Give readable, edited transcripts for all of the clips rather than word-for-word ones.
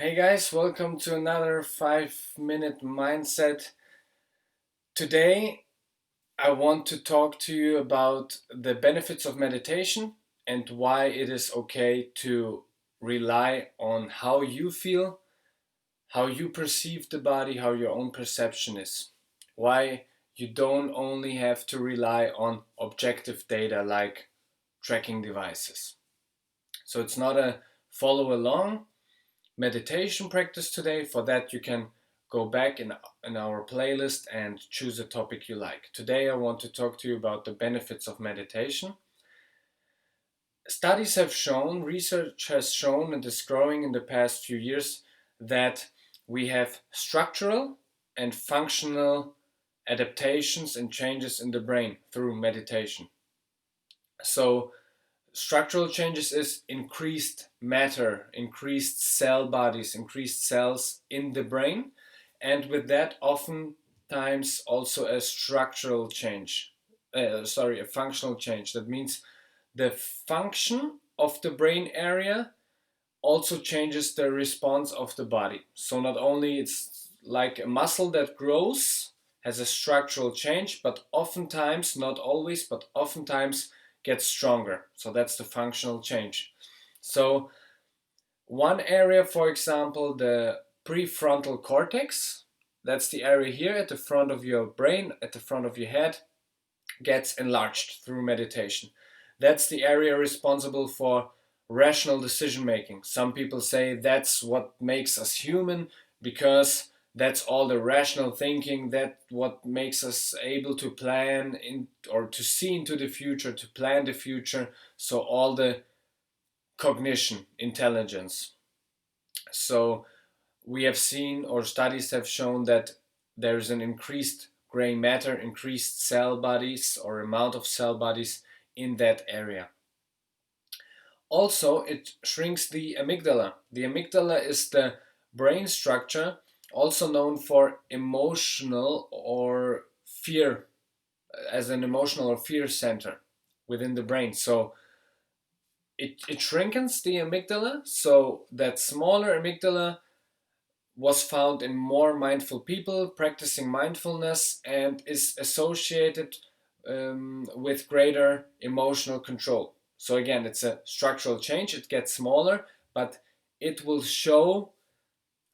Hey guys, welcome to another 5 minute mindset. Today, I want to talk to you about the benefits of meditation and why it is okay to rely on how you feel, how you perceive the body, how your own perception is. Why you don't only have to rely on objective data like tracking devices. So it's not a follow along meditation practice today. For that, you can go back in our playlist and choose a topic you like. Today, I want to talk to you about the benefits of meditation. Studies have shown, research has shown, and is growing in the past few years, that we have structural and functional adaptations and changes in the brain through meditation. So, structural changes is increased matter, increased cell bodies, increased cells in the brain, and with that, oftentimes also a structural change. A functional change. That means the function of the brain area also changes the response of the body. So not only it's like a muscle that grows, has a structural change, but oftentimes, not always, but oftentimes gets stronger. So that's the functional change. So one area, for example, the prefrontal cortex, that's the area here at the front of your brain, at the front of your head, gets enlarged through meditation. That's the area responsible for rational decision making. Some people say that's what makes us human because that's all the rational thinking, that what makes us able to plan in or to see into the future, to plan the future. So all the cognition, intelligence. So we have seen, or studies have shown, that there's an increased gray matter, increased cell bodies or amount of cell bodies in that area. Also, it shrinks the amygdala. The amygdala is the brain structure, also known for emotional or fear, as an emotional or fear center within the brain. So it shrinkens the amygdala, so that smaller amygdala was found in more mindful people practicing mindfulness and is associated with greater emotional control. So again, it's a structural change. It gets smaller, but it will show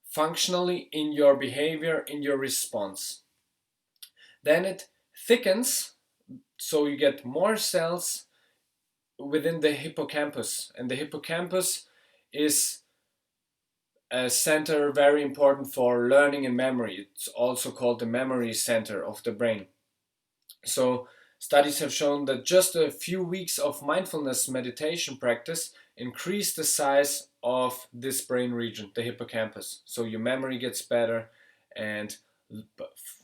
functionally in your behavior, in your response. Then it thickens, so you get more cells within the hippocampus. And the hippocampus is a center very important for learning and memory. It's also called the memory center of the brain. So studies have shown that just a few weeks of mindfulness meditation practice increase the size of this brain region, the hippocampus. So your memory gets better, and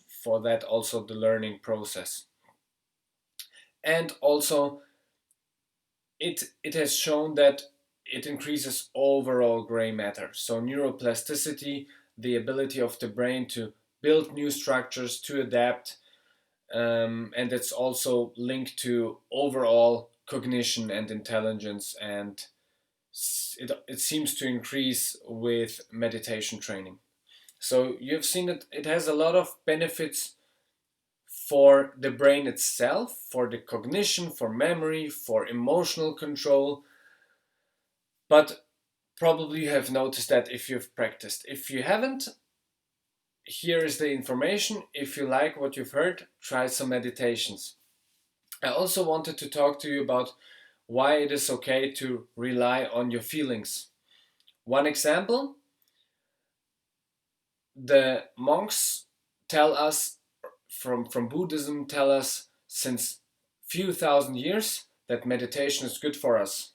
for that also the learning process. And also it has shown that it increases overall gray matter. So neuroplasticity, the ability of the brain to build new structures, to adapt, and it's also linked to overall cognition and intelligence, and it seems to increase with meditation training. So you've seen that it has a lot of benefits for the brain itself, for the cognition, for memory, for emotional control. But probably you have noticed that if you've practiced. If you haven't, here is the information. If you like what you've heard, try some meditations. I also wanted to talk to you about why it is okay to rely on your feelings. One example, the monks tell us from Buddhism, tell us since few thousand years that meditation is good for us.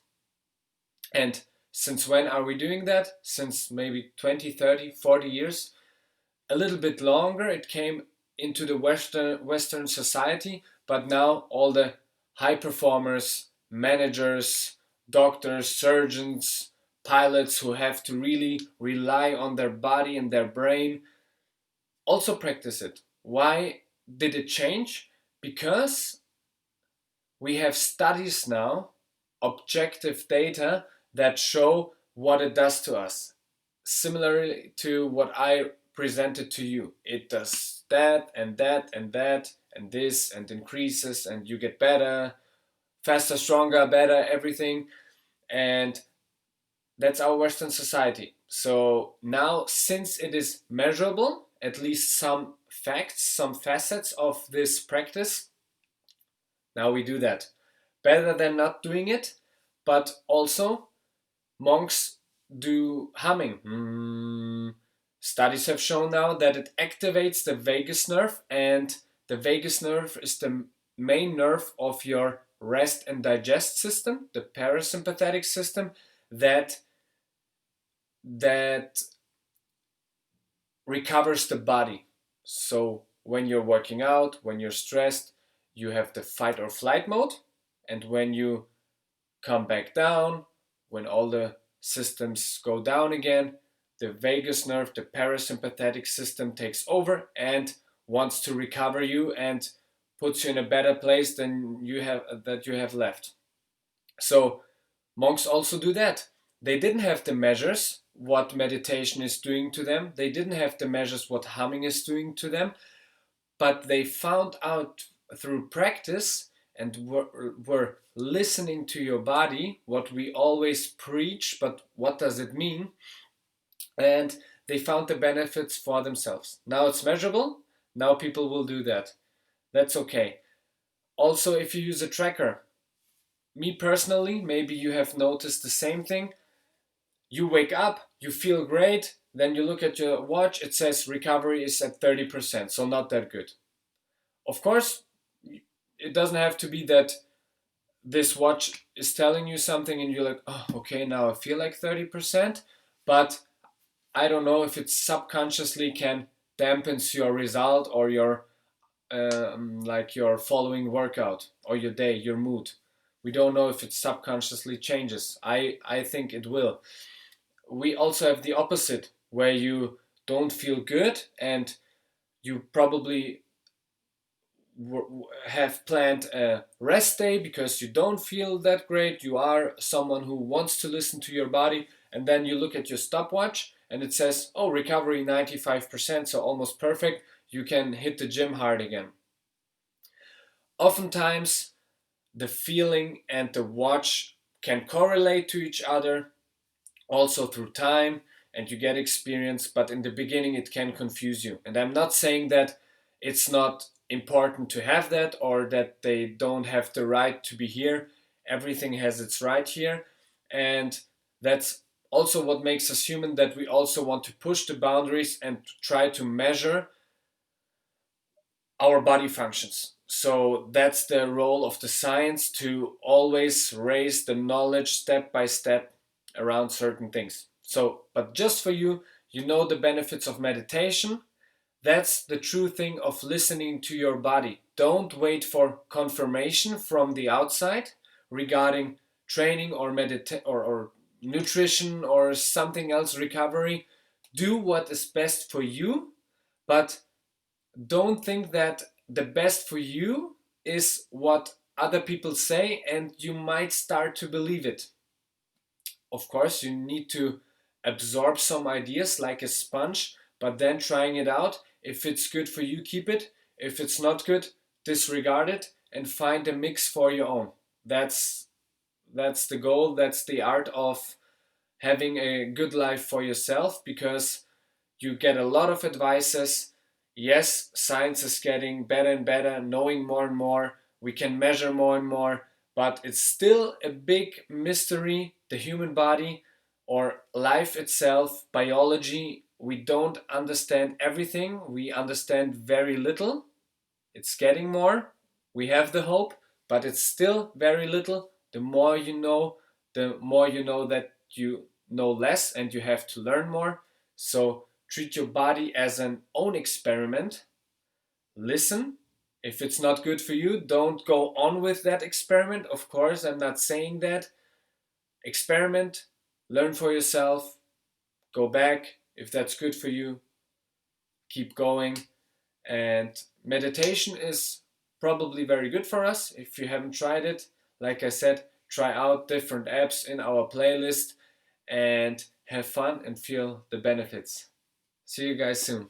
And since when are we doing that? Since maybe 20, 30, 40 years. A little bit longer it came into the Western society, but now all the high performers, managers, doctors, surgeons, pilots who have to really rely on their body and their brain also practice it. Why did it change? Because we have studies now, objective data, that show what it does to us. similarly to what I presented to you. It does that and that and that and this and increases, and you get better, faster, stronger, better, everything. And that's our Western society. So now, since it is measurable, at least some facts, some facets of this practice, now we do that. Better than not doing it, but also monks do humming. Studies have shown now that it activates the vagus nerve, and the vagus nerve is the main nerve of your rest and digest system, the parasympathetic system, that that recovers the body. So when you're working out, when you're stressed, you have the fight or flight mode, and when you come back down, when all the systems go down again, the vagus nerve, the parasympathetic system takes over and wants to recover you and puts you in a better place than you have left. So monks also do that. They didn't have the measures what meditation is doing to them. They didn't have the measures what humming is doing to them, but they found out through practice and were listening to your body, what we always preach, but what does it mean? And they found the benefits for themselves. Now it's measurable. Now people will do that. That's okay. Also, if you use a tracker, me personally, maybe you have noticed the same thing. You wake up, you feel great, then you look at your watch, it says recovery is at 30%, so not that good. Of course, it doesn't have to be that this watch is telling you something and you're like, oh, okay, now I feel like 30%, but I don't know if it subconsciously can dampens your result or your like your following workout or your day, your mood. We don't know if it subconsciously changes. I think it will. We also have the opposite, where you don't feel good and you probably have planned a rest day because you don't feel that great. You are someone who wants to listen to your body, and then you look at your stopwatch and it says, oh, recovery 95%, so almost perfect. You can hit the gym hard again. Oftentimes, the feeling and the watch can correlate to each other, also through time, and you get experience, but in the beginning it can confuse you. And I'm not saying that it's not important to have that or that they don't have the right to be here. Everything has its right here, and that's also what makes us human, that we also want to push the boundaries and try to measure our body functions. So that's the role of the science, to always raise the knowledge step by step around certain things. So, but just for you, you know the benefits of meditation. That's the true thing of listening to your body. Don't wait for confirmation from the outside regarding training or or nutrition or something else, recovery. Do what is best for you, but don't think that the best for you is what other people say, and you might start to believe it. Of course, you need to absorb some ideas like a sponge, but then trying it out. If it's good for you, keep it. If it's not good, disregard it and find a mix for your own. That's the goal. That's the art of having a good life for yourself, because you get a lot of advices. Yes, science is getting better and better, knowing more and more. We can measure more and more, but it's still a big mystery, the human body or life itself, biology. We don't understand everything. We understand very little. It's getting more. We have the hope, but it's still very little. The more you know that you know less and you have to learn more. So treat your body as an own experiment. Listen. If it's not good for you, don't go on with that experiment. Of course, I'm not saying that. Experiment, learn for yourself, go back. If that's good for you, keep going. And meditation is probably very good for us. If you haven't tried it, like I said, try out different apps in our playlist and have fun and feel the benefits. See you guys soon.